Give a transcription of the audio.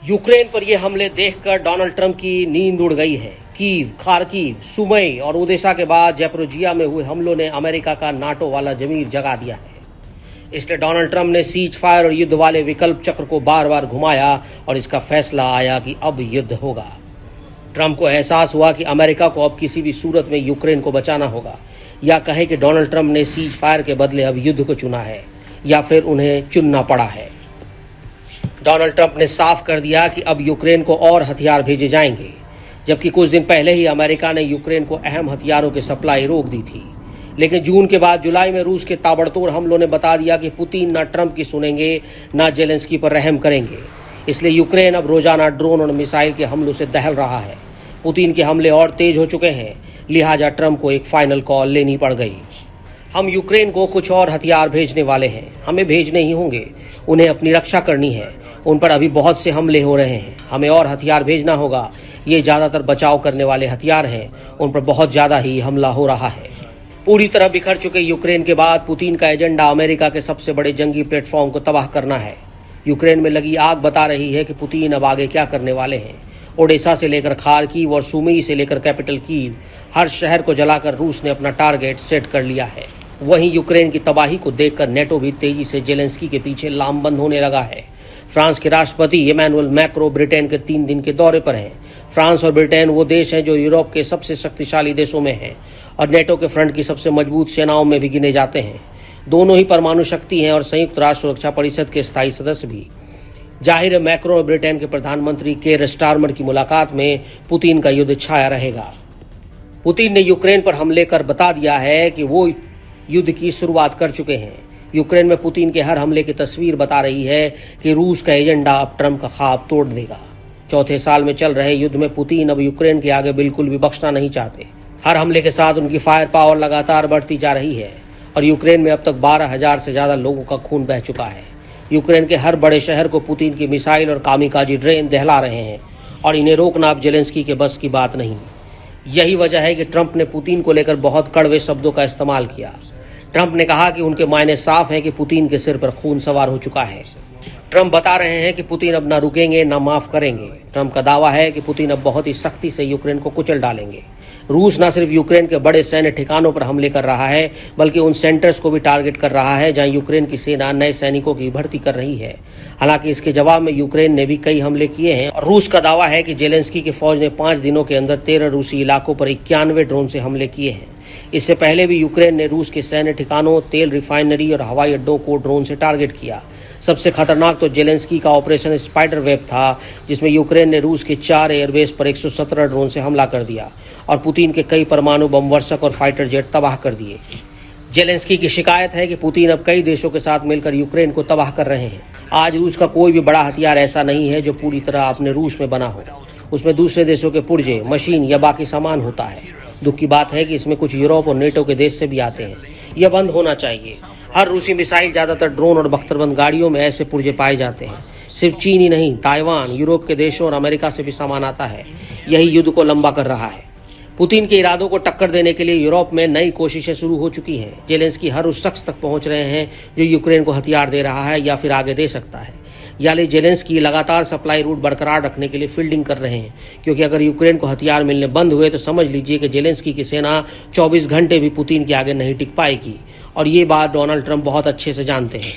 Ukraine पर ये हमले देखकर डोनाल्ड ट्रंप की नींद उड़ गई है। कीव, खार्किव, सुमई और ओडेसा के बाद जैपोरिजिया में हुए हमलों ने अमेरिका का नाटो वाला जमीर जगा दिया है। इसलिए डोनाल्ड ट्रंप ने सीज फायर और युद्ध वाले विकल्प चक्र को बार बार घुमाया और इसका फैसला आया कि अब युद्ध होगा। ट्रंप को एहसास हुआ कि अमेरिका को अब किसी भी सूरत में यूक्रेन को बचाना होगा, या कहे कि डोनाल्ड ट्रंप ने सीज फायर के बदले अब युद्ध को चुना है, या फिर उन्हें चुनना पड़ा है। डोनाल्ड ट्रंप ने साफ कर दिया कि अब यूक्रेन को और हथियार भेजे जाएंगे, जबकि कुछ दिन पहले ही अमेरिका ने यूक्रेन को अहम हथियारों की सप्लाई रोक दी थी। लेकिन जून के बाद जुलाई में रूस के ताबड़तोड़ हमलों ने बता दिया कि पुतिन न ट्रंप की सुनेंगे, न जेलेंस्की पर रहम करेंगे। इसलिए यूक्रेन अब रोजाना ड्रोन और मिसाइल के हमलों से दहल रहा है। पुतिन के हमले और तेज हो चुके हैं, लिहाजा ट्रंप को एक फाइनल कॉल लेनी पड़ गई। हम यूक्रेन को कुछ और हथियार भेजने वाले हैं। हमें भेजने ही होंगे, उन्हें अपनी रक्षा करनी है। उन पर अभी बहुत से हमले हो रहे हैं, हमें और हथियार भेजना होगा। ये ज्यादातर बचाव करने वाले हथियार हैं, उन पर बहुत ज्यादा ही हमला हो रहा है। पूरी तरह बिखर चुके यूक्रेन के बाद पुतिन का एजेंडा अमेरिका के सबसे बड़े जंगी प्लेटफॉर्म को तबाह करना है। यूक्रेन में लगी आग बता रही है कि पुतिन अब आगे क्या करने वाले हैं। ओडेसा से लेकर खार्किव और सुमी से लेकर कैपिटल कीव, हर शहर को जलाकर रूस ने अपना टारगेट सेट कर लिया है। वहीं यूक्रेन की तबाही को देखकर नेटो भी तेजी से जेलेंस्की के पीछे लामबंद होने लगा है। फ्रांस के राष्ट्रपति इमैनुअल मैक्रो ब्रिटेन के 3 दिन के दौरे पर हैं। फ्रांस और ब्रिटेन वो देश हैं जो यूरोप के सबसे शक्तिशाली देशों में हैं और नेटो के फ्रंट की सबसे मजबूत सेनाओं में भी गिने जाते हैं। दोनों ही परमाणु शक्ति हैं और संयुक्त राष्ट्र सुरक्षा परिषद के स्थायी सदस्य भी। जाहिर है मैक्रो और ब्रिटेन के प्रधानमंत्री केर स्टारमर की मुलाकात में पुतिन का युद्ध छाया रहेगा। पुतिन ने यूक्रेन पर हमले कर बता दिया है कि वो युद्ध की शुरुआत कर चुके हैं। यूक्रेन में पुतिन के हर हमले की तस्वीर बता रही है कि रूस का एजेंडा अब ट्रंप का ख्वाब तोड़ देगा। चौथे साल में चल रहे युद्ध में पुतिन अब यूक्रेन के आगे बिल्कुल भी बख्शना नहीं चाहते। हर हमले के साथ उनकी फायर पावर लगातार बढ़ती जा रही है और यूक्रेन में अब तक 12,000 से ज्यादा लोगों का खून बह चुका है। यूक्रेन के हर बड़े शहर को पुतिन की मिसाइल और कामिकाजी ड्रोन दहला रहे हैं और इन्हें रोकना अब जेलेंस्की के बस की बात नहीं। यही वजह है कि ट्रंप ने पुतिन को लेकर बहुत कड़वे शब्दों का इस्तेमाल किया। ट्रंप ने कहा कि उनके मायने साफ हैं कि पुतिन के सिर पर खून सवार हो चुका है। ट्रंप बता रहे हैं कि पुतिन अब न रुकेंगे न माफ करेंगे। ट्रंप का दावा है कि पुतिन अब बहुत ही सख्ती से यूक्रेन को कुचल डालेंगे। रूस न सिर्फ यूक्रेन के बड़े सैन्य ठिकानों पर हमले कर रहा है, बल्कि उन सेंटर्स को भी टारगेट कर रहा है जहां यूक्रेन की सेना नए सैनिकों की भर्ती कर रही है। हालांकि इसके जवाब में यूक्रेन ने भी कई हमले किए हैं और रूस का दावा है कि जेलेंस्की की फौज ने 5 दिनों के अंदर 13 रूसी इलाकों पर 91 ड्रोन से हमले किए हैं। इससे पहले भी यूक्रेन ने रूस के सैन्य ठिकानों, तेल रिफाइनरी और हवाई अड्डों को ड्रोन से टारगेट किया। सबसे खतरनाक तो जेलेंस्की का ऑपरेशन स्पाइडर वेब था, जिसमें यूक्रेन ने रूस के 4 एयरबेस पर 117 ड्रोन से हमला कर दिया और पुतिन के कई परमाणु बम वर्षक और फाइटर जेट तबाह कर दिए। जेलेंस्की की शिकायत है कि पुतिन अब कई देशों के साथ मिलकर यूक्रेन को तबाह कर रहे हैं। आज रूस का कोई भी बड़ा हथियार ऐसा नहीं है जो पूरी तरह अपने रूस में बना हो। उसमें दूसरे देशों के पुर्जे, मशीन या बाकी सामान होता है। दुख की बात है कि इसमें कुछ यूरोप और नेटो के देश से भी आते हैं। यह बंद होना चाहिए। हर रूसी मिसाइल, ज्यादातर ड्रोन और बख्तरबंद गाड़ियों में ऐसे पुर्जे पाए जाते हैं। सिर्फ चीन ही नहीं, ताइवान, यूरोप के देशों और अमेरिका से भी सामान आता है। यही युद्ध को लंबा कर रहा है। पुतिन के इरादों को टक्कर देने के लिए यूरोप में नई कोशिशें शुरू हो चुकी हैं। जेलेंस्की हर उस शख्स तक पहुंच रहे हैं जो यूक्रेन को हथियार दे रहा है या फिर आगे दे सकता है। यानी जेलेंस्की लगातार सप्लाई रूट बरकरार रखने के लिए फील्डिंग कर रहे हैं, क्योंकि अगर यूक्रेन को हथियार मिलने बंद हुए तो समझ लीजिए कि जेलेंस्की की सेना 24 घंटे भी पुतिन के आगे नहीं टिक पाएगी। और ये बात डोनाल्ड ट्रंप बहुत अच्छे से जानते हैं।